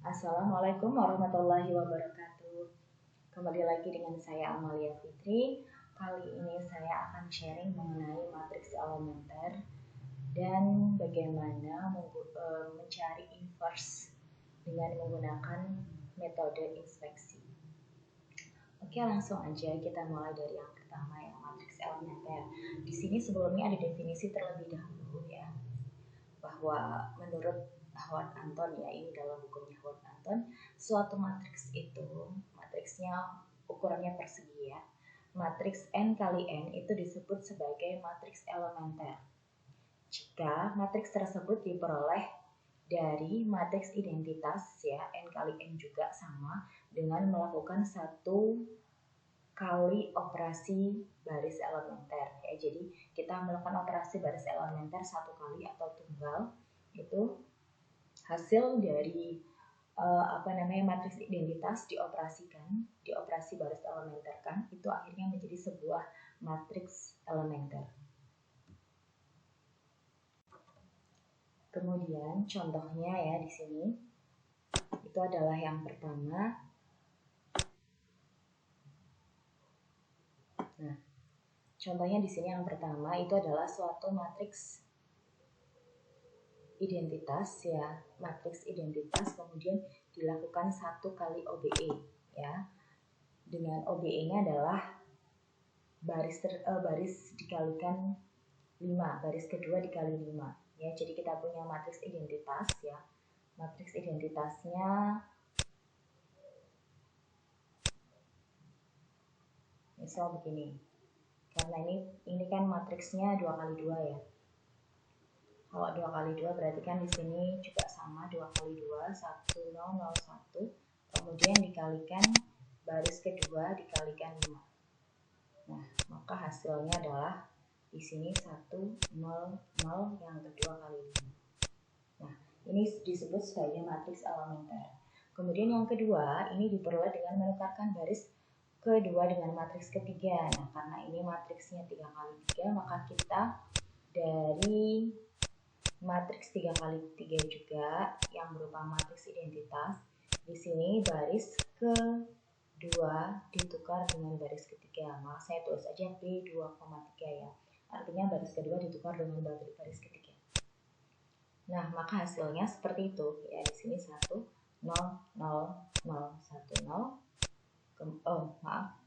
Assalamualaikum warahmatullahi wabarakatuh. Kembali lagi dengan saya Amalia Fitri. Kali ini saya akan sharing mengenai matriks elementer dan bagaimana mencari inverse dengan menggunakan metode inspeksi. Oke, langsung aja kita mulai dari yang pertama, yang matriks elementer. Di sini sebelumnya ada definisi terlebih dahulu ya, bahwa menurut Howard Anton ya, ini dalam bukunya Howard Anton, suatu matriks itu matriksnya ukurannya persegi ya. Matriks n kali n itu disebut sebagai matriks elementer jika matriks tersebut diperoleh dari matriks identitas ya, n kali n juga sama dengan melakukan satu kali operasi baris elementer ya. Jadi kita melakukan operasi baris elementer satu kali atau tunggal, itu hasil dari matriks identitas dioperasi baris elementer kan, itu akhirnya menjadi sebuah matriks elementer. Kemudian contohnya ya di sini itu adalah yang pertama. Nah, contohnya di sini yang pertama itu adalah suatu matriks identitas ya, matriks identitas kemudian dilakukan satu kali OBE ya. Dengan OBE-nya adalah baris dikalikan 5, baris kedua dikali 5 ya. Jadi kita punya matriks identitas ya. Matriks identitasnya misal begini. Karena ini kan matriksnya 2 kali 2 ya. Kalau 2 kali 2 berarti kan di sini juga sama, 2 kali 2 1 0 0 1, kemudian dikalikan baris kedua dikalikan 5. Nah, maka hasilnya adalah di sini 1 0 0 yang kedua kali 5. Nah, ini disebut sebagai matriks elementer. Kemudian yang kedua, ini diperoleh dengan menukarkan baris kedua dengan matriks ketiga. Nah, karena ini matriksnya 3 kali 3, maka kita dari matriks 3 kali 3 juga yang berupa matriks identitas, di sini baris kedua ditukar dengan baris ketiga. Maka saya tulis aja B2,3 ya. Artinya baris kedua ditukar dengan baris ketiga. Nah, maka hasilnya seperti itu ya. Di sini 1 0 0 0 1 0. Maaf,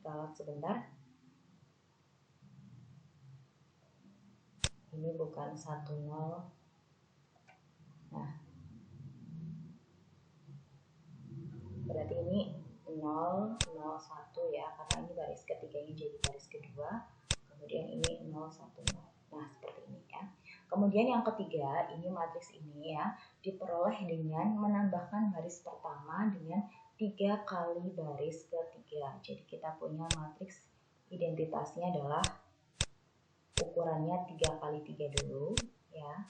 ralat sebentar. Ini bukan 1 0. Nah, berarti ini 0 0 1 ya, karena ini baris ketiganya jadi baris kedua. Kemudian ini 0 1 0. Nah, seperti ini ya. Kemudian yang ketiga, ini matriks ini ya diperoleh dengan menambahkan baris pertama dengan 3 kali baris ketiga. Jadi kita punya matriks identitasnya adalah ukurannya 3 kali 3 dulu ya.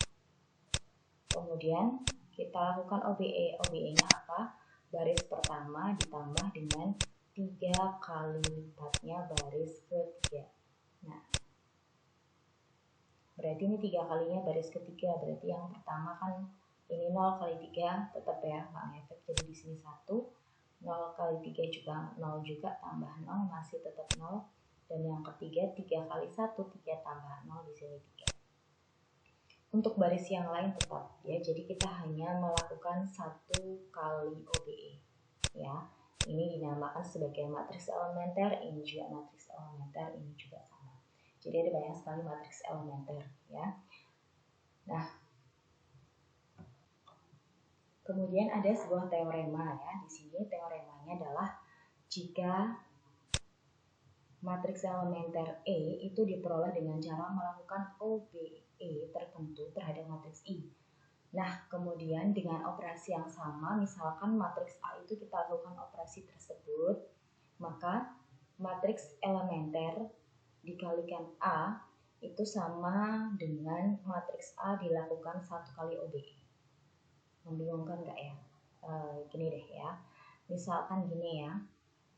Kemudian kita lakukan OBE. OBE-nya apa? Baris pertama ditambah dengan 3 kali lipatnya baris ketiga. Nah, berarti ini 3 kalinya baris ketiga. Berarti yang pertama kan ini 0 kali 3 tetap ya, nggak ngefek. Jadi di sini 1. 0 kali 3 juga 0 juga, tambah 0 masih tetap 0. Dan yang ketiga 3 kali 1, 3 tambah 0, di sini 3. Untuk baris yang lain tetap ya, jadi kita hanya melakukan 1 kali OBE ya. Ini dinamakan sebagai matriks elementer, ini juga matriks elementer, ini juga sama. Jadi ada banyak sekali matriks elementer ya. Nah, kemudian ada sebuah teorema ya. Di sini teoremanya adalah jika matriks elementer E itu diperoleh dengan cara melakukan OBE tertentu terhadap matriks I. Nah, kemudian dengan operasi yang sama, misalkan matriks A itu kita lakukan operasi tersebut, maka matriks elementer dikalikan A itu sama dengan matriks A dilakukan 1 kali OBE. Membingungkan nggak ya? Gini deh ya, misalkan gini ya,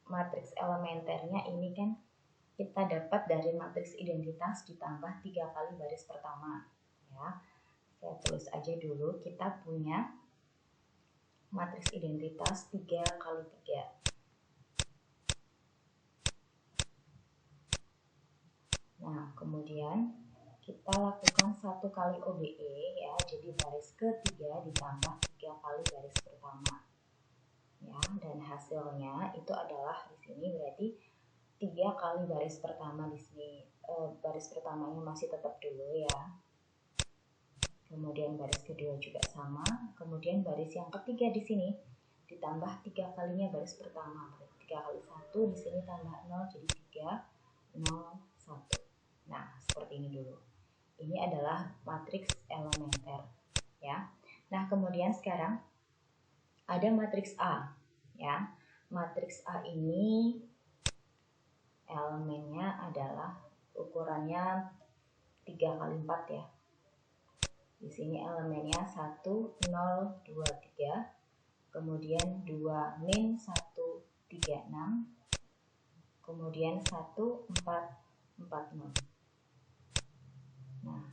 matriks elementernya ini kan kita dapat dari matriks identitas ditambah 3 kali baris pertama ya. Saya tulis aja dulu, kita punya matriks identitas 3 kali 3. Nah, kemudian kita lakukan 1 kali OBE ya, jadi baris ketiga ditambah 3 kali baris pertama. Ya, dan hasilnya itu adalah di sini berarti 3 kali baris pertama di sini. Baris pertamanya masih tetap dulu ya. Kemudian baris kedua juga sama, kemudian baris yang ketiga di sini ditambah 3 kalinya baris pertama. Berarti 3 kali 1 di sini tambah 0 jadi 3 0 1. Nah, seperti ini dulu. Ini adalah matriks elementer ya. Nah, kemudian sekarang ada matriks A ya. Matriks A ini elemennya adalah ukurannya 3 kali 4 ya. Di sini elemennya 1 0 2 3, kemudian 2 min 1 3 6, kemudian 1 4 4 0. Nah,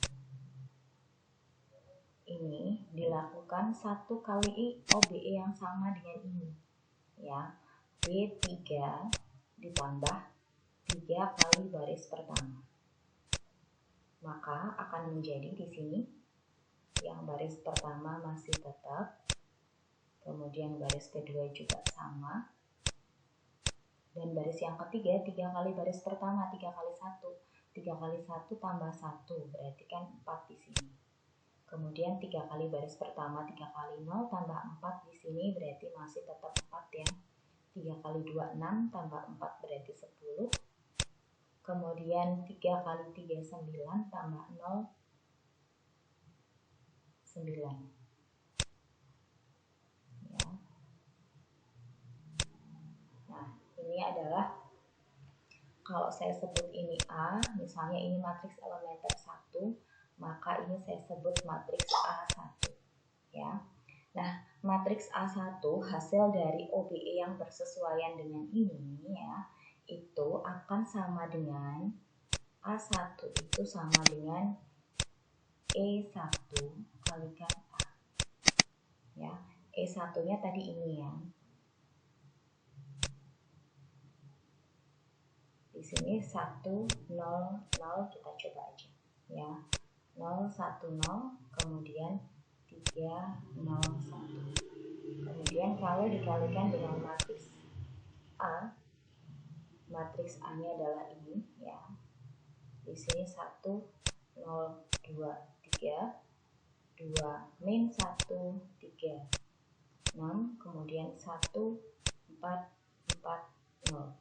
ini dilakukan 1 kali OBE yang sama dengan ini ya. B3 ditambah 3 kali baris pertama. Maka akan menjadi di sini yang baris pertama masih tetap, kemudian baris kedua juga sama, dan baris yang ketiga 3 kali baris pertama 3 kali 1. 3 kali 1 tambah 1 berarti kan 4 di sini. Kemudian 3 kali baris pertama 3 kali 0 tambah 4 di sini berarti masih tetap 4 ya. 3 kali 2 6 tambah 4 berarti 10. Kemudian 3 kali 3 9 tambah 0 9 ya. Nah, ini adalah kalau saya sebut ini A, misalnya ini matriks elementer 1, maka ini saya sebut matriks A1 ya. Nah, matriks A1 hasil dari OBE yang bersesuaian dengan ini ya, itu akan sama dengan A1 itu sama dengan E1 kalikan A ya. E1-nya tadi ini ya. Di sini 1 0 0 kita coba aja ya. 0 1 0 kemudian 3 0 1. Kemudian kalau dikalikan dengan matriks A, matriks A-nya adalah ini ya. Di sini 1 0 2 3, 2 min 1 3 6, kemudian 1 4 4 0.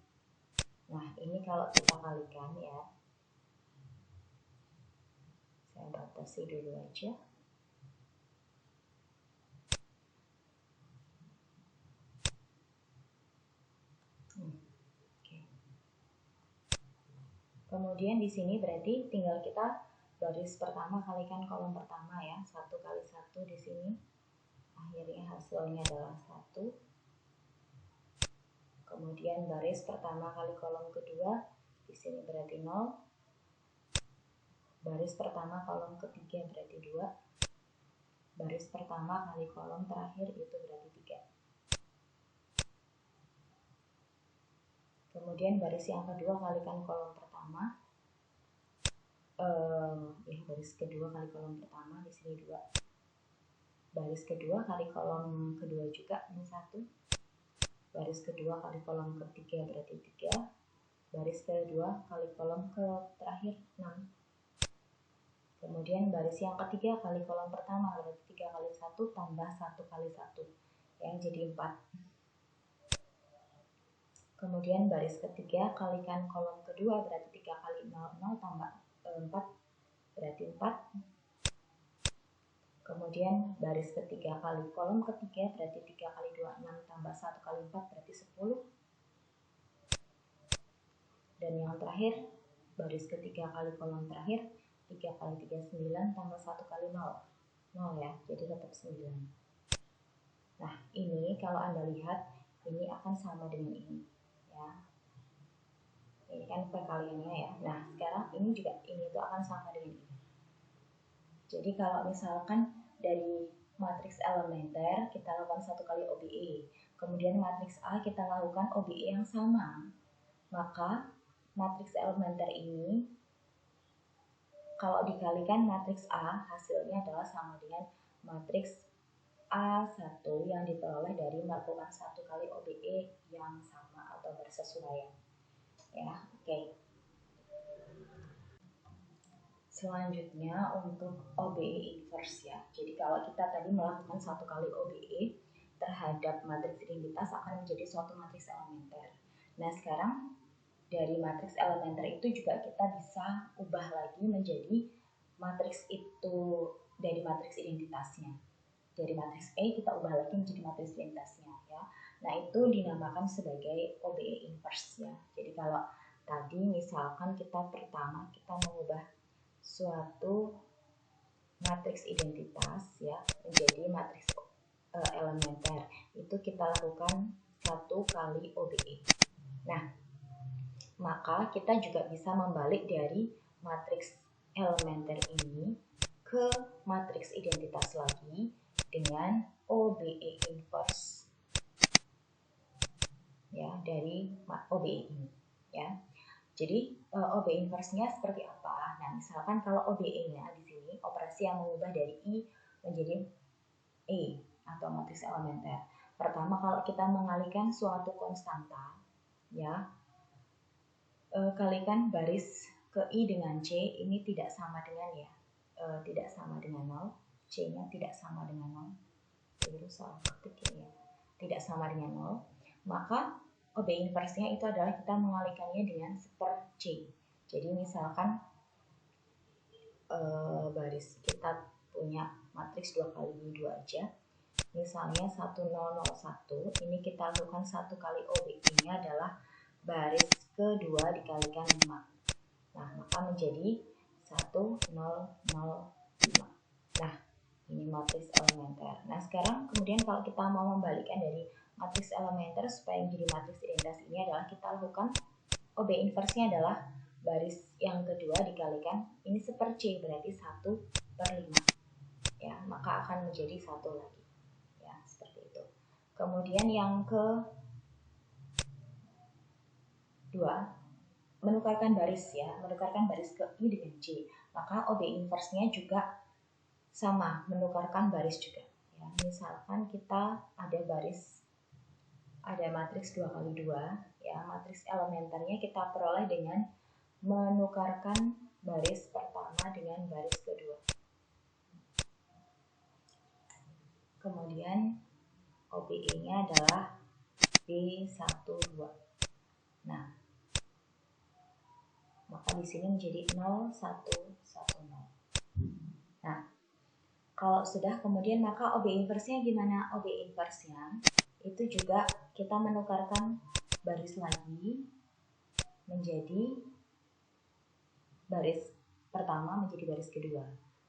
Nah, ini kalau kita kalikan ya, saya batasi dulu aja. Okay. Kemudian di sini berarti tinggal kita baris pertama kalikan kolom pertama ya, 1 kali 1 di sini. Akhirnya hasilnya adalah 1. Kemudian baris pertama kali kolom kedua, di sini berarti 0. Baris pertama kolom ketiga berarti 2. Baris pertama kali kolom terakhir itu berarti 3. Kemudian baris yang kedua kalikan kolom pertama. Baris kedua kali kolom pertama, di sini 2. Baris kedua kali kolom kedua juga, ini 1. Baris kedua kali kolom ketiga berarti 3. Baris kedua kali kolom ke terakhir 6. Kemudian baris yang ketiga kali kolom pertama berarti 3 kali 1 tambah 1 kali 1 yang jadi 4. Kemudian baris ketiga kalikan kolom kedua berarti 3 kali 0 0 tambah 4 berarti 4. Kemudian baris ketiga kali kolom ketiga berarti 3 kali 2 6 tambah 1 kali 4 berarti 10. Dan yang terakhir baris ketiga kali kolom terakhir 3 kali 3 9 tambah 1 kali 0 0 ya, jadi tetap 9. Nah, ini kalau Anda lihat ini akan sama dengan ini ya. Ini kan perkaliannya ya. Nah, sekarang ini juga ini tuh akan sama dengan ini. Jadi kalau misalkan dari matriks elementer kita lakukan 1 kali OBE. Kemudian matriks A kita lakukan OBE yang sama. Maka matriks elementer ini kalau dikalikan matriks A, hasilnya adalah sama dengan matriks A1 yang diperoleh dari melakukan 1 kali OBE yang sama atau bersesuaian. Ya, oke. Selanjutnya untuk OBE inverse ya. Jadi kalau kita tadi melakukan 1 kali OBE terhadap matriks identitas akan menjadi suatu matriks elementer. Nah, sekarang dari matriks elementer itu juga kita bisa ubah lagi menjadi matriks itu dari matriks identitasnya. Dari matriks E kita ubah lagi menjadi matriks identitasnya ya. Nah, itu dinamakan sebagai OBE inverse ya. Jadi kalau tadi misalkan kita pertama kita mengubah suatu matriks identitas ya menjadi matriks elementer, itu kita lakukan 1 kali OBE. Nah, maka kita juga bisa membalik dari matriks elementer ini ke matriks identitas lagi dengan OBE inverse ya dari OBE ini ya. Jadi OBE inverse-nya seperti apa? Nah, misalkan kalau OBE-nya di sini operasi yang mengubah dari I menjadi E atau matriks elementer. Pertama, kalau kita mengalihkan suatu konstanta ya, kalikan baris ke I dengan C, ini tidak sama dengan ya, tidak sama dengan 0, C-nya tidak sama dengan 0, itu salah ketik ya, tidak sama dengan 0, maka OBE inverse-nya itu adalah kita mengalihkannya dengan seper C. Jadi misalkan baris kita punya matriks 2 kali 2 aja, misalnya 1001, ini kita lakukan 1 kali OBE-nya adalah baris kedua dikalikan 5. Nah, maka menjadi 1005. Nah, ini matriks elementer. Nah, sekarang kemudian kalau kita mau membalikkan dari matriks elementer supaya menjadi matriks identitas ini adalah kita lakukan OBE inverse-nya adalah baris yang kedua dikalikan ini seper C, berarti 1/5 ya, maka akan menjadi 1 lagi ya, seperti itu. Kemudian yang kedua, menukarkan baris ya, menukarkan baris ke I dengan J, maka OBE inverse-nya juga sama, menukarkan baris juga ya. Misalkan kita ada matriks 2 kali 2 ya, matriks elementernya kita peroleh dengan menukarkan baris pertama dengan baris kedua. Kemudian OBE-nya adalah B12. Nah, maka di sini menjadi 0110. Nah, kalau sudah kemudian maka OBE inverse-nya gimana? OBE inverse-nya itu juga kita menukarkan baris lagi menjadi baris pertama menjadi baris kedua.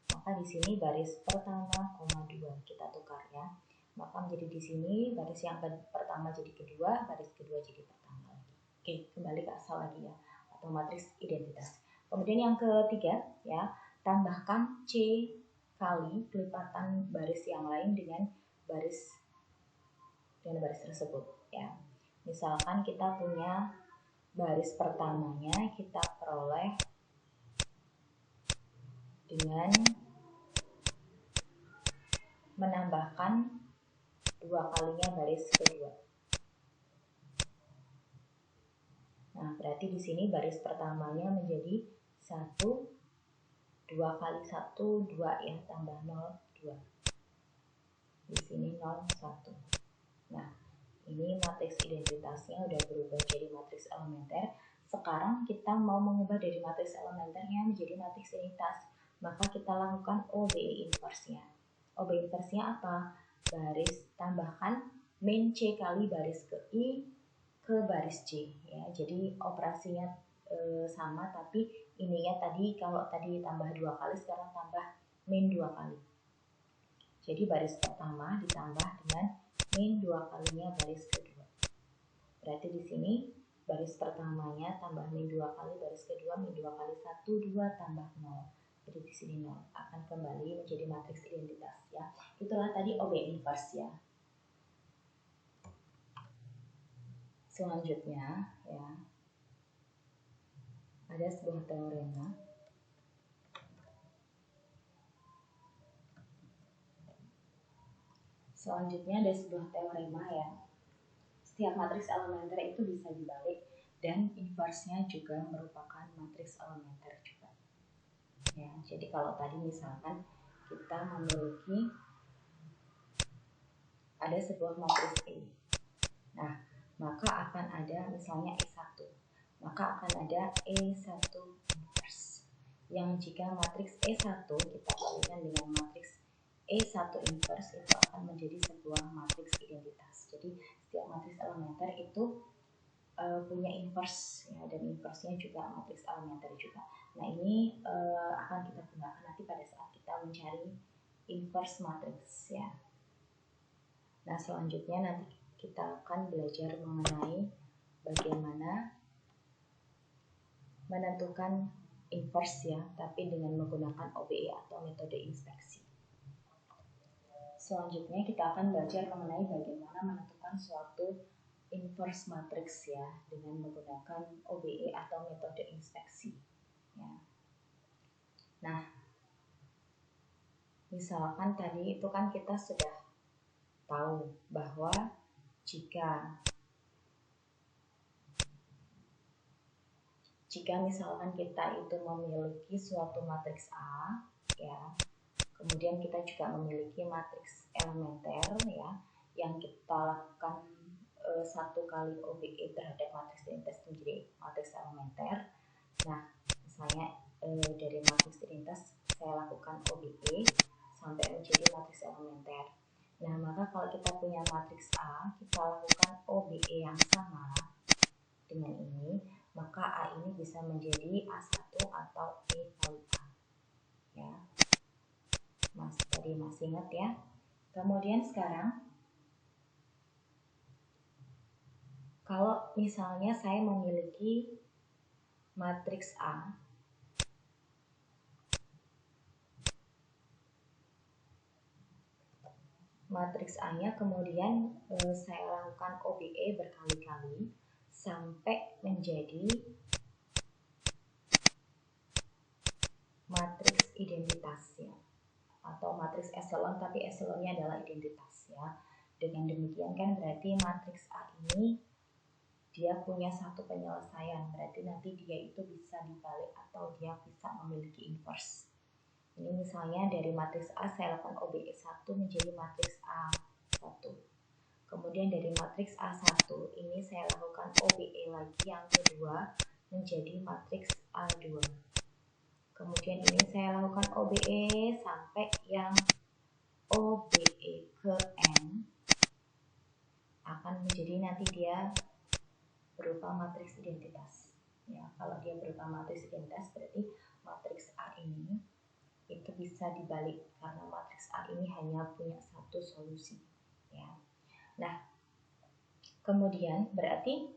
Maka di sini baris pertama, 2 kita tukar ya. Maka menjadi di sini baris yang pertama jadi kedua, baris kedua jadi pertama lagi. Oke, kembali ke asal lagi ya, atau matriks identitas. Kemudian yang ketiga ya, tambahkan C kali kelipatan baris yang lain dengan baris tersebut ya. Misalkan kita punya baris pertamanya kita peroleh dengan menambahkan 2 kalinya baris kedua. Nah, berarti di sini baris pertamanya menjadi 1, 2 kali 1, 2 ya, tambah 0, 2. Di sini 0, 1. Nah, ini matriks identitasnya udah berubah jadi matriks elementer. Sekarang kita mau mengubah dari matriks elementernya menjadi matriks identitas. Maka kita lakukan OBE inverse-nya. OBE inverse-nya apa? Baris tambahkan min C kali baris ke I ke baris C ya. Jadi operasinya sama, tapi ininya tadi kalau tadi tambah 2 kali, sekarang tambah min 2 kali. Jadi baris pertama ditambah dengan min 2 kalinya baris kedua. Berarti di sini baris pertamanya tambah min 2 kali, baris kedua min 2 kali 1, 2 tambah 0. Jadi di sini 0 akan kembali menjadi matriks identitas ya. Itulah tadi OB inverse ya. Selanjutnya ya, ada sebuah teorema. Selanjutnya ada sebuah teorema ya. Setiap matriks elementer itu bisa dibalik dan inversnya juga merupakan matriks elementer juga. Ya, jadi kalau tadi misalkan kita memiliki ada sebuah matriks E. Nah, maka akan ada misalnya E1. Maka akan ada E1 inverse. Yang jika matriks E1 kita kalikan dengan matriks E1 inverse itu akan menjadi sebuah matriks identitas. Jadi setiap matriks elementer itu punya inverse ya, dan inverse-nya juga matriks elementer juga. Nah, ini akan kita gunakan nanti pada saat kita mencari inverse matriks ya. Nah, selanjutnya nanti kita akan belajar mengenai bagaimana menentukan inverse ya, tapi dengan menggunakan OBE atau metode inspeksi. Selanjutnya kita akan belajar mengenai bagaimana menentukan suatu inverse matrix ya dengan menggunakan OBE atau metode inspeksi ya. Nah, misalkan tadi itu kan kita sudah tahu bahwa jika misalkan kita itu memiliki suatu matriks A ya, kemudian kita juga memiliki matriks elementer ya, yang kita lakukan satu kali OBE terhadap matriks identitas menjadi matriks elementer. Nah, misalnya dari matriks identitas saya lakukan OBE sampai menjadi matriks elementer. Nah, maka kalau kita punya matriks A, kita lakukan OBE yang sama dengan ini, maka A ini bisa menjadi A1 atau E kali A ya. Tadi masih ingat ya. Kemudian sekarang kalau misalnya saya memiliki matriks A, matriks A-nya kemudian saya lakukan OBE berkali-kali sampai menjadi matriks identitas ya, atau matriks echelon, tapi echelonnya adalah identitas ya. Dengan demikian kan berarti matriks A ini dia punya satu penyelesaian, berarti nanti dia itu bisa dibalik atau dia bisa memiliki inverse. Ini misalnya dari matriks A saya lakukan OBE 1 menjadi matriks A1. Kemudian dari matriks A1 ini saya lakukan OBE lagi yang kedua menjadi matriks A2. Kemudian ini saya lakukan OBE sampai yang OBE ke N akan menjadi nanti dia berupa matriks identitas. Ya, kalau dia berupa matriks identitas berarti matriks A ini itu bisa dibalik karena matriks A ini hanya punya satu solusi ya. Nah, kemudian berarti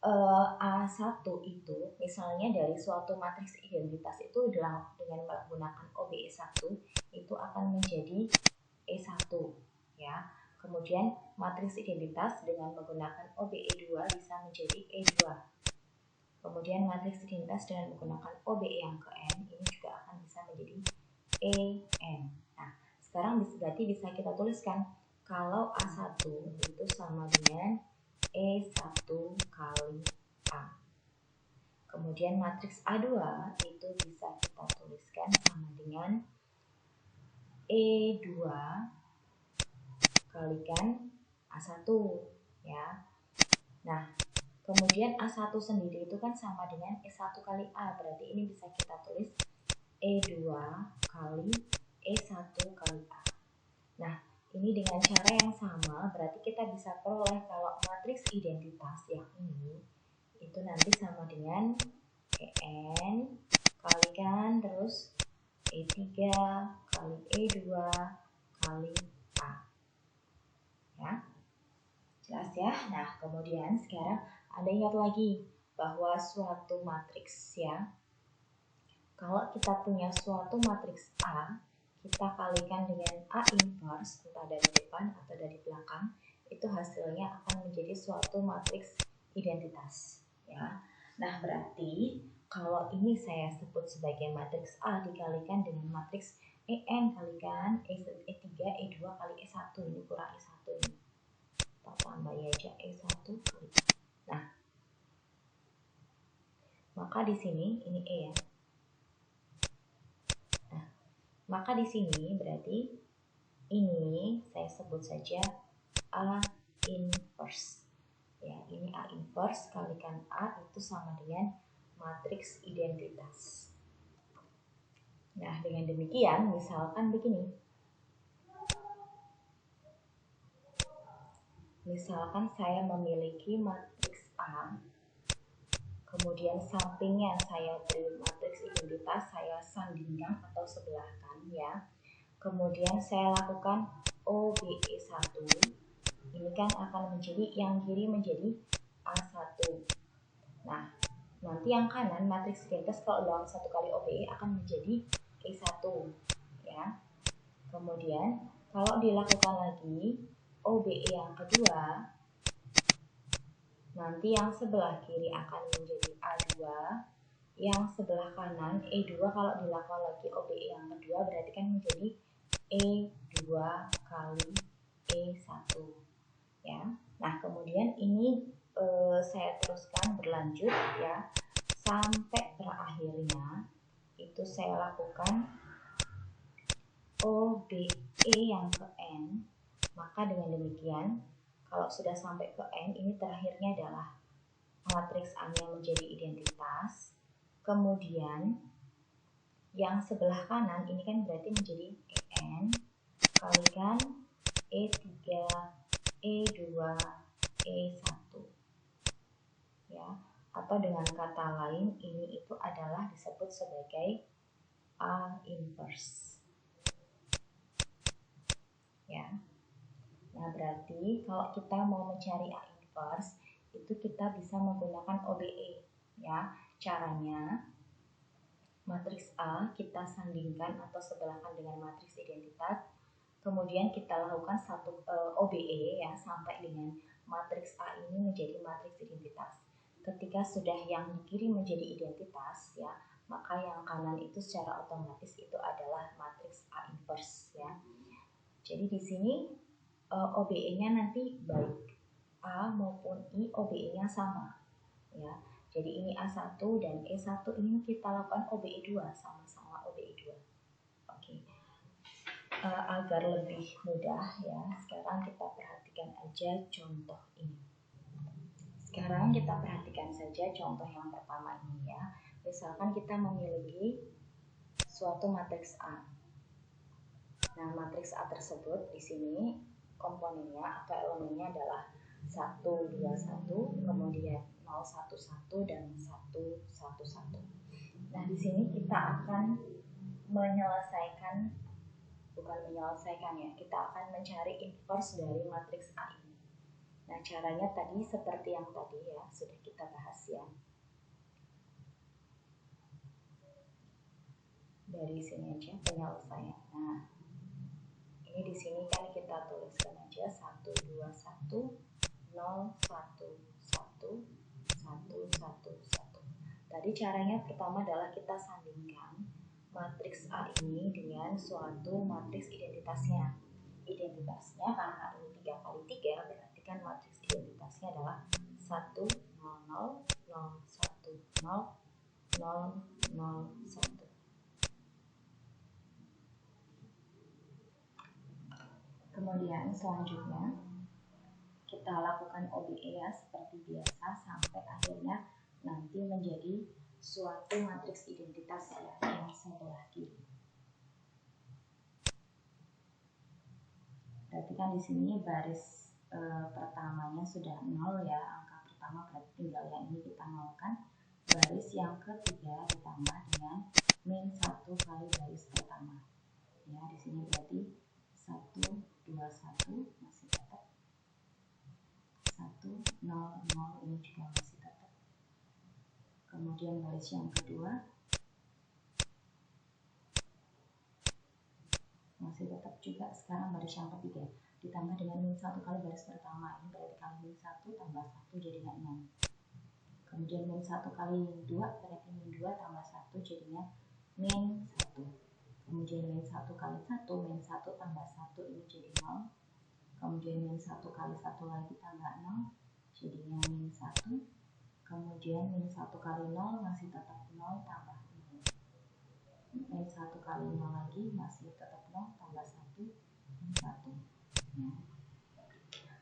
A1 itu misalnya dari suatu matriks identitas itu dengan menggunakan OBE 1 itu akan menjadi E1 ya. Kemudian matriks identitas dengan menggunakan OBE 2 bisa menjadi E2. Kemudian matriks identitas dengan menggunakan OBE yang ke N ini juga akan bisa menjadi EN. Nah, sekarang berarti bisa kita tuliskan kalau A1 itu sama dengan E1 kali A. Kemudian matriks A2 itu bisa kita tuliskan sama dengan E2 kalikan A1 ya. Nah, kemudian A1 sendiri itu kan sama dengan E1 kali A, berarti ini bisa kita tulis E2 kali E1 kali A. Nah, ini dengan cara yang sama berarti kita bisa peroleh kalau matriks identitas yang ini itu nanti sama dengan EN kalikan terus E3 kali E2 kali A. Ya. Jelas ya? Nah, kemudian sekarang Anda ingat lagi bahwa suatu matriks ya, Kalau kita punya suatu matriks A, kita kalikan dengan A inverse, entah dari depan atau dari belakang, itu hasilnya akan menjadi suatu matriks identitas. Ya. Nah, berarti kalau ini saya sebut sebagai matriks A dikalikan dengan matriks EN kalikan E3, E2 kali E1, ini kurang E1 ini. Kita tambah aja E1 kali. Nah, maka di sini ini E ya. Nah, maka di sini berarti ini saya sebut saja A inverse. Ya, ini A inverse kalikan A itu sama dengan matriks identitas. Nah, dengan demikian misalkan begini. Misalkan saya memiliki matriks A, kemudian sampingnya saya beri matriks identitas, saya sandingkan atau sebelahkan ya. Kemudian saya lakukan OBE1. Ini kan akan menjadi yang kiri menjadi A1. Nah, nanti yang kanan matriks identitas kalau dalam 1 kali OBE akan menjadi E1 ya. Kemudian kalau dilakukan lagi OBE yang kedua, nanti yang sebelah kiri akan menjadi A2, yang sebelah kanan E2 kalau dilakukan lagi OBE yang kedua berarti kan menjadi E2 kali E1 ya. Nah, kemudian ini saya teruskan berlanjut ya sampai berakhirnya itu saya lakukan OBE yang ke N. Maka dengan demikian kalau sudah sampai ke N, ini terakhirnya adalah matriks A-nya menjadi identitas. Kemudian yang sebelah kanan ini kan berarti menjadi EN kalikan E3, E2, E1 ya. Atau dengan kata lain ini itu adalah disebut sebagai A inverse ya. Nah, berarti kalau kita mau mencari A inverse itu kita bisa menggunakan OBE ya. Caranya matriks A kita sandingkan atau sebelahkan dengan matriks identitas. Kemudian kita lakukan satu OBE ya sampai dengan matriks A ini menjadi matriks identitas. Ketika sudah yang kiri menjadi identitas ya, maka yang kanan itu secara otomatis itu adalah matriks A inverse ya. Jadi di sini OBE-nya nanti baik A maupun I OBE-nya sama ya. Jadi ini A1 dan E1 ini kita lakukan OBE2 sama-sama OBE2. Oke. Agar lebih mudah ya, sekarang kita perhatikan aja contoh ini. Sekarang kita perhatikan saja contoh yang pertama ini ya. Misalkan kita memiliki suatu matriks A. Nah, matriks A tersebut di sini komponennya atau elemennya adalah 1, 2, 1, kemudian 0, 1, 1, dan 1, 1, 1. Nah, di sini kita akan menyelesaikan, bukan menyelesaikan ya, kita akan mencari inverse dari matriks A ini. Nah, caranya tadi seperti yang tadi ya, sudah kita bahas ya. Dari sini aja penyelesaian. Nah, ini di sini kan kita tuliskan aja 1, 2, 1, 0, 1, 1, 1, 1, 1. Tadi caranya pertama adalah kita sandingkan matriks A ini dengan suatu matriks identitasnya. Identitasnya karena ini 3 kali 3 berarti kan matriks identitasnya adalah 1, 0, 0, 0, 1, 0, 0, 0, 1. Kemudian selanjutnya kita lakukan OBE ya seperti biasa sampai akhirnya nanti menjadi suatu matriks identitas ya yang sebelah kiri. Berarti kan di sini baris pertamanya sudah 0 ya, angka pertama berarti tinggal yang ini kita nolkan. Baris yang ketiga ditambah dengan min 1 kali baris pertama. Ya, di sini berarti 1, 2, 1 masih tetap 1, 0, 0 ini juga masih tetap. Kemudian baris yang kedua masih tetap juga sekarang baris yang ketiga ditambah dengan min 1 kali baris pertama, ini berarti kali min 1 tambah 1 jadinya 0. Kemudian min 1 kali 2 berarti min 2 tambah 1 jadinya min 1. Kemudian min 1 kali 1, min 1 tambah 1 ini jadi 0. Kemudian min 1 kali 1 lagi tambah 0 jadinya min 1. Kemudian min 1 kali 0 masih tetap 0 tambah 0. Min 1 kali 0 lagi masih tetap 0 tambah 1 min 1. Ya.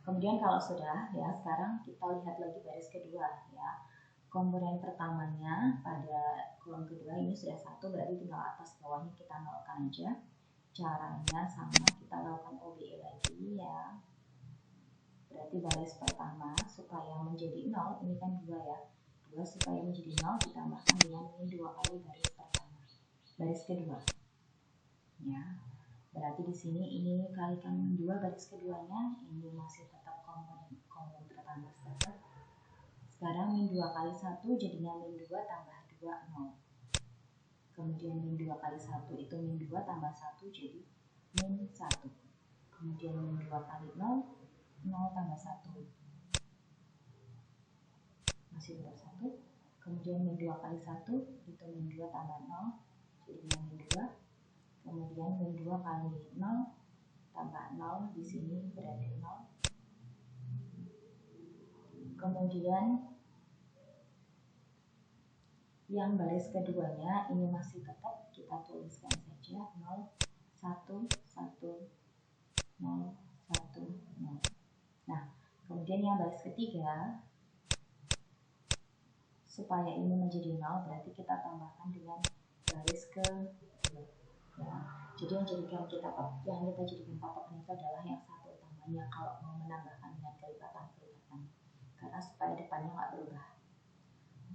Kemudian kalau sudah ya, sekarang kita lihat lagi baris kedua ya. Komponen pertamanya pada kolom kedua ini sudah 1, berarti tinggal atas bawahnya kita nolkan aja. Caranya sama, kita lakukan OBE lagi ya. Berarti baris pertama supaya menjadi 0, ini kan 2 ya. 2 supaya menjadi 0 ditambahkan dengan min 2 kali baris pertama. Baris kedua. Ya. Berarti di sini ini kalikan min 2 baris keduanya, ini masih tetap komponen pertama tetap. Sekarang min 2 kali 1 jadinya min 2 tambah 2 0. Kemudian min 2 kali 1 itu min 2 tambah 1 jadi min 1. Kemudian min 2 kali 0, 0 tambah 1. Masih tetap 1. Kemudian min 2 kali 1 itu min 2 tambah 0 jadinya min 2. Kemudian min 2 kali 0 tambah 0 di sini berarti 0. Kemudian yang baris keduanya ini masih tetap kita tuliskan saja 0 1 1 0 1 0. Nah, kemudian yang baris ketiga supaya ini menjadi 0 berarti kita tambahkan dengan baris kedua. Ya. Jadi yang jadikan kita jadikan patokan itu adalah yang satu utamanya kalau mau menambahkan dengan kelipatan karena supaya depannya nggak berubah.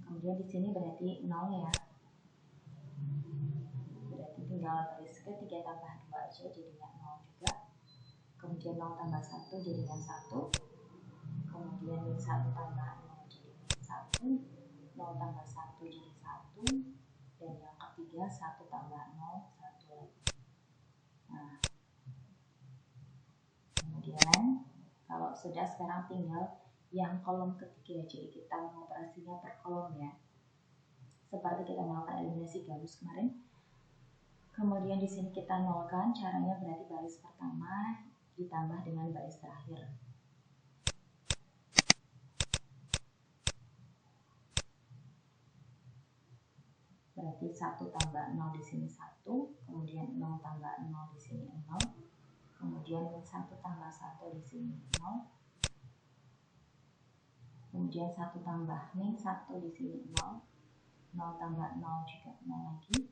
Kemudian di sini berarti 0 ya. Berarti tinggal baris ketiga tambah 2 aja jadinya 0 juga. Kemudian 0 tambah 1 jadinya 1. Kemudian min 1 tambah 0 jadi min 1. 0 tambah 1 jadi 1. Dan yang ketiga 1 tambah 0 1 lagi. Nah, kemudian kalau sudah sekarang tinggal yang kolom ketiga, jadi kita mengoperasinya per kolom ya. Seperti kita melakukan eliminasi Gauss kemarin. Kemudian di sini kita nolkan, caranya berarti baris pertama ditambah dengan baris terakhir. Berarti 1 tambah 0 di sini 1, kemudian 0 tambah 0 di sini 0, kemudian min 1 tambah 1 di sini 0. Kemudian 1 tambah min 1 di sini 0, 0 tambah 0 juga 0 lagi.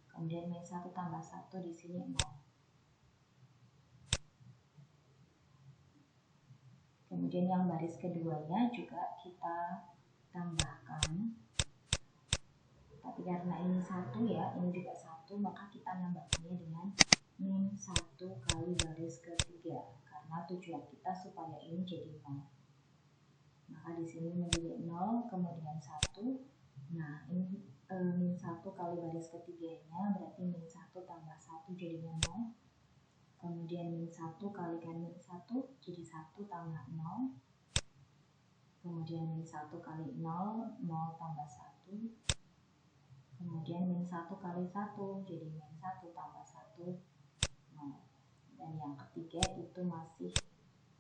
Kemudian min 1 tambah 1 di sini 0. Kemudian yang baris keduanya juga kita tambahkan. Tapi karena ini 1 ya, ini juga 1, maka kita nambahkannya dengan min 1 kali baris ketiga. Karena tujuan kita supaya ini jadi 0. Maka di sini menjadi 0, kemudian 1. Nah, ini min 1 kali baris ketiganya berarti min 1 tambah 1 jadinya 0. Kemudian min 1 kalikan min 1 jadi 1 tambah 0. Kemudian min 1 kali 0, 0 tambah 1. Kemudian min 1 kali 1 jadi min 1 tambah 1, 0. Dan yang ketiga itu masih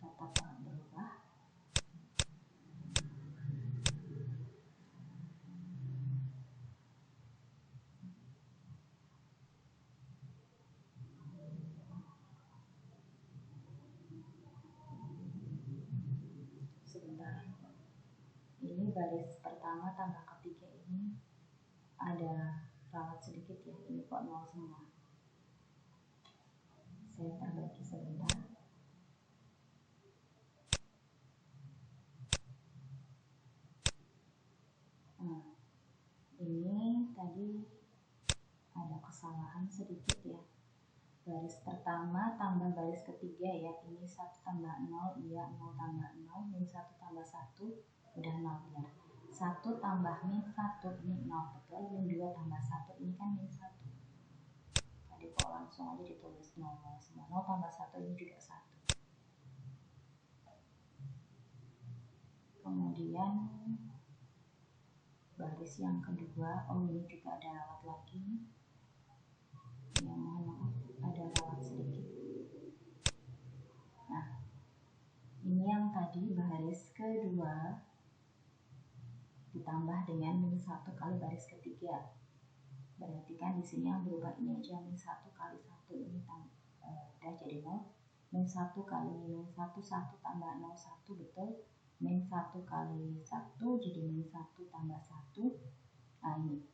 tetap berubah. Sebentar. Ini baris pertama tambah ketiga ini ada ralat sedikit ya, ini kok 0 semua. Saya perbaiki sebentar. Nah, ini tadi ada kesalahan sedikit ya. Baris pertama tambah baris ketiga ya, ini 1 tambah 0, iya 0 tambah 0, min 1 tambah 1, udah 0 benar. 1 tambah min 1, ini 0, betul, min 2 tambah 1, ini kan min 1. di bawah langsung aja ditulis 0, 0 semua. 0 tambah 1 ini juga 1. Kemudian baris yang kedua, ini juga ada ralat lagi. Ya, mohon maaf, ada ralat sedikit. Nah, ini yang tadi baris kedua ditambah dengan min 1 kali baris ketiga. Berarti kan di sini yang berubah ini aja, min 1 kali 1 ini udah jadi 0. Min 1 kali min 1, 1 tambah 0, 1, betul. Min 1 kali 1 jadi min 1 tambah 1. Nah, ini.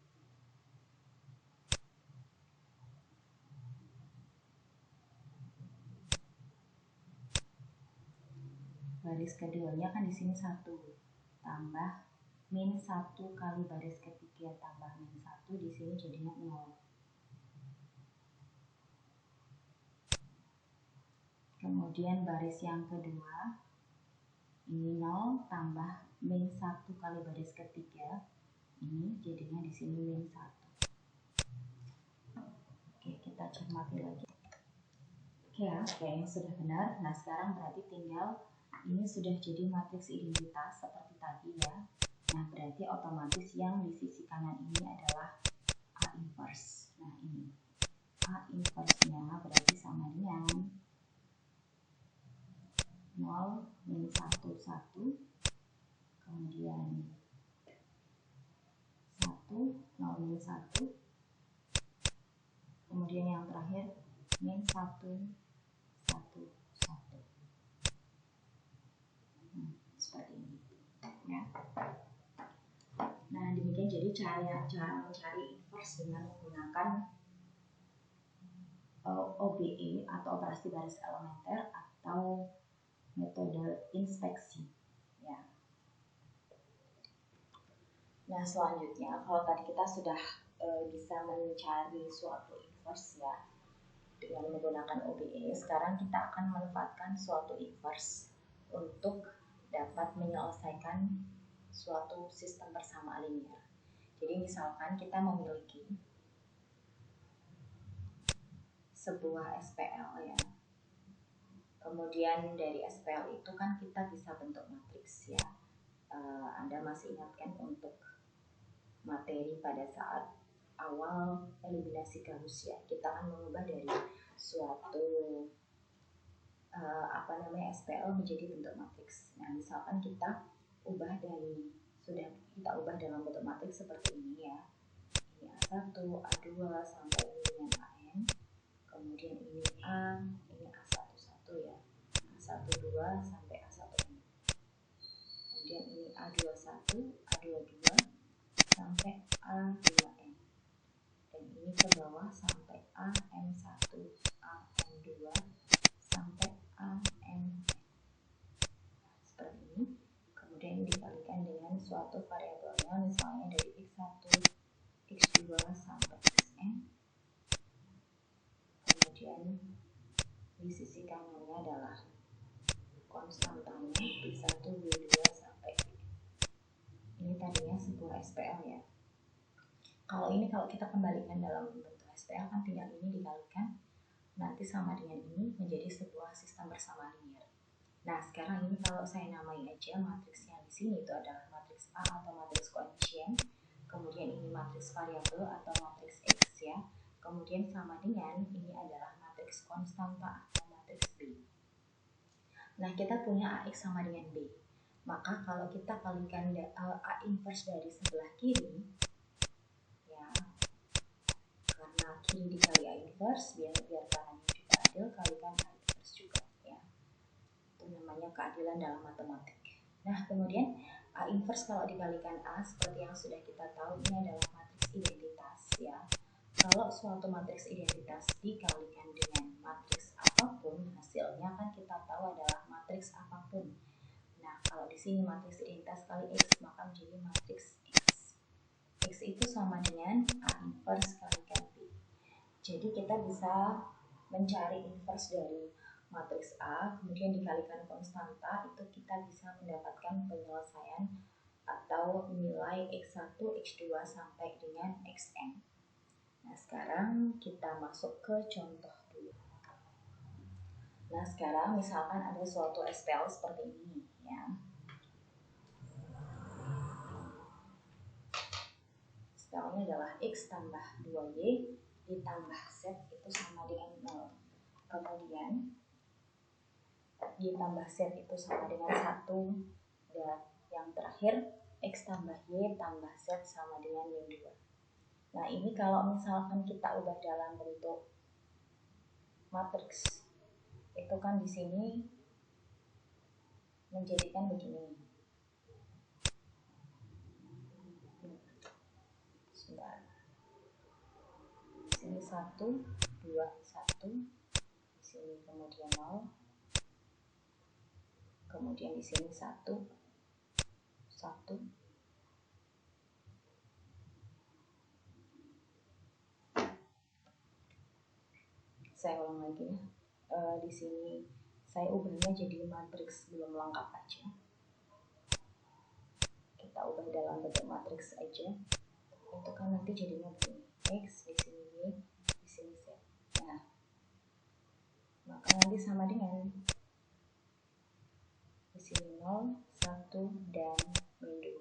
Baris keduanya kan di sini 1 tambah min 1 kali baris ketiga tambah min 1, di sini jadinya 0. Kemudian baris yang kedua, ini 0 tambah min 1 kali baris ketiga, ini jadinya di sini min 1. Oke, kita cermati lagi. Oke ya, kayaknya sudah benar. Nah, sekarang berarti tinggal ini sudah jadi matriks identitas seperti tadi ya. Nah, berarti otomatis yang di sisi kanan ini adalah A inverse. Nah, ini A inverse-nya berarti sama dengan 0, min 1, 1, kemudian 1, 0, min 1, kemudian yang terakhir min 1, 1, 1. Seperti ini ya. Nah, demikian jadi cara mencari inverse dengan menggunakan OBE atau operasi baris elementer atau metode inspeksi ya. Nah, selanjutnya kalau tadi kita sudah bisa mencari suatu inverse ya dengan menggunakan OBE, sekarang kita akan memanfaatkan suatu inverse untuk dapat menyelesaikan suatu sistem persamaan linear. Jadi misalkan kita memiliki sebuah SPL ya. Kemudian dari SPL itu kan kita bisa bentuk matriks ya. Anda masih ingatkan untuk materi pada saat awal eliminasi Gauss ya. Kita akan mengubah dari suatu SPL menjadi bentuk matriks. Nah, misalkan kita ubah dalam bentuk matriks seperti ini ya. Ini A1, A2 sampai ini dengan AN. Kemudian ini A, ini A11 ya. A12 sampai A1N. Kemudian ini A21, A22 sampai A2N. Dan ini ke bawah sampai AN1, AN2 sampai AN. Seperti ini. Kemudian dikalikan dengan suatu variabelnya, misalnya dari X1, X2 sampai Xn. Kemudian di sisi kanannya adalah konstantanya B1, B2 sampai ini tadinya sebuah SPL ya. Kalau kita kembalikan dalam bentuk SPL kan tinggal ini dikalikan nanti sama dengan ini menjadi sebuah sistem persamaan linear. Nah, sekarang ini kalau saya namai aja matriks yang di sini itu adalah matriks A atau matriks koefisien. Kemudian ini matriks variabel atau matriks X ya. Kemudian sama dengan ini adalah matriks konstanta atau matriks B. Nah, kita punya AX sama dengan B. Maka kalau kita kalikan A inverse dari sebelah kiri ya, karena kiri dikali A inverse biar kanannya juga adil, kalikan A inverse juga ya. Itu namanya keadilan dalam matematik. Nah, kemudian A inverse kalau dikalikan A seperti yang sudah kita tahu ini adalah matriks identitas ya. Kalau suatu matriks identitas dikalikan dengan matriks apapun, hasilnya kan kita tahu adalah matriks apapun. Nah, kalau di sini matriks identitas kali X maka menjadi matriks X. X itu sama dengan A inverse kalikan B. Jadi kita bisa mencari inverse dari matriks A, kemudian dikalikan konstanta, itu kita bisa mendapatkan penyelesaian atau nilai X1, X2 sampai dengan Xn. Nah, sekarang kita masuk ke contoh dulu. Nah, sekarang misalkan ada suatu SPL seperti ini ya. SPL-nya adalah X tambah 2Y ditambah Z itu sama dengan 0. Kemudian ditambah Z itu sama dengan 1. Dan yang terakhir X tambah Y tambah Z sama dengan min 2. Nah, ini kalau misalkan kita ubah dalam bentuk matriks, itu kan di sini menjadikan begini. Sebentar. Di sini 1, 2, 1. Di sini kemudian 0. Kemudian di sini 1, 1. Saya ulang lagi ya. Di sini saya ubahnya jadi matriks belum lengkap aja. Kita ubah dalam bentuk matriks aja. Itu kan nanti jadinya begini. X, di sini Y, di sini Z. Nah, maka nanti sama dengan di sini 0, 1, dan min 2.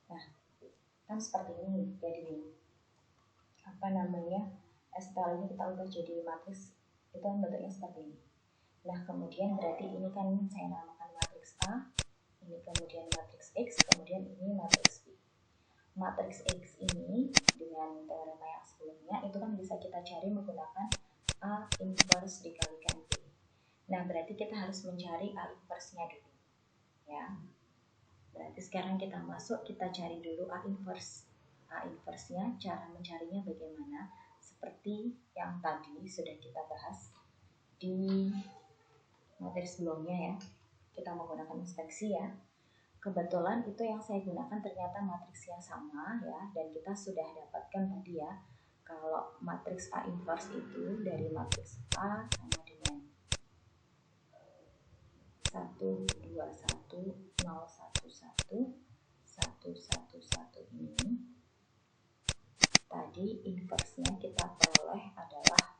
Nah, kan seperti ini. Jadi apa namanya, SPL ini kita ubah jadi matriks, itu kan bentuknya seperti ini. Nah, kemudian berarti ini kan saya namakan matriks A, ini kemudian matriks X, kemudian ini matriks B. Matriks X ini dengan teorema yang sebelumnya itu kan bisa kita cari menggunakan A inverse dikalikan B. Nah, berarti kita harus mencari A inverse-nya dulu ya. Berarti sekarang kita masuk, kita cari dulu A inverse. A inverse-nya, cara mencarinya bagaimana? Seperti yang tadi sudah kita bahas di materi sebelumnya ya. Kita menggunakan inspeksi ya. Kebetulan itu yang saya gunakan ternyata matriksnya sama ya, dan kita sudah dapatkan tadi ya, kalau matriks A inverse itu dari matriks A sama dengan 1, 2, 1, 0, 1, 1, 1, 1, 1, 1 ini tadi inverse-nya kita peroleh adalah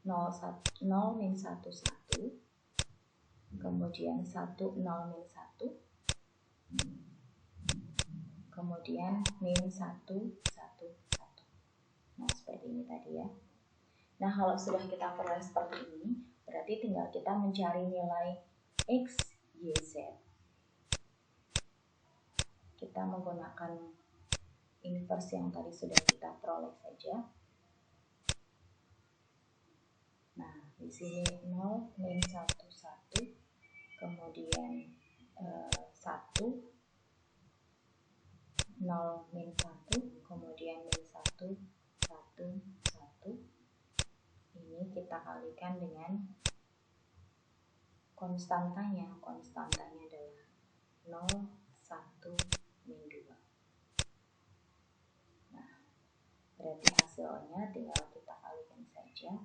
0, min 1, 1, kemudian 1, 0, min 1, kemudian min 1, 1, 1. Nah, seperti ini tadi ya. Nah, kalau sudah kita peroleh seperti ini, berarti tinggal kita mencari nilai X, Y, Z. Kita menggunakan inverse yang tadi sudah kita peroleh saja. Nah, di sini 0, min 1, 1, kemudian 1, 0, min 1, kemudian min 1, 1, 1. Ini kita kalikan dengan konstantanya. Konstantanya adalah 0, 1, min 2. Nah, berarti hasilnya tinggal kita kalikan saja.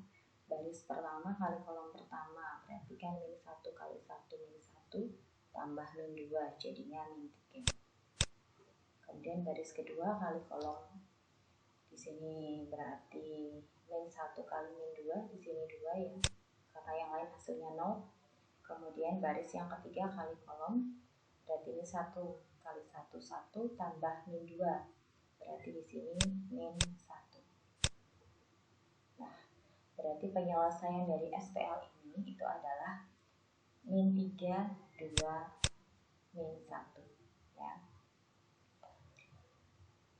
Baris pertama kali kolom pertama, berarti kan min 1 kali 1 min 1 tambah min 2, jadinya min 3. Kemudian baris kedua kali kolom, di sini berarti min 1 kali min 2, di sini 2 ya, karena yang lain hasilnya 0. Kemudian baris yang ketiga kali kolom, berarti ini 1 kali 1, 1 tambah min 2, berarti di sini min 1. Nah, berarti penyelesaian dari SPL ini itu adalah min 3, 2, min 1 ya.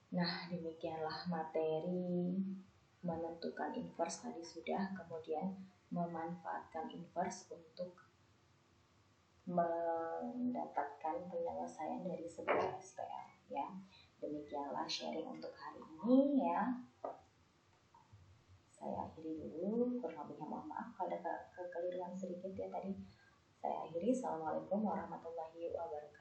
Nah, demikianlah materi menentukan inverse tadi sudah, kemudian memanfaatkan inverse untuk mendapatkan penyelesaian dari sebuah SPL ya. Demikianlah sharing untuk hari ini ya. Saya akhiri dulu, kurang lebihnya mohon maaf kalau ada kekeliruan sedikit ya tadi. Saya akhiri. Assalamualaikum warahmatullahi wabarakatuh.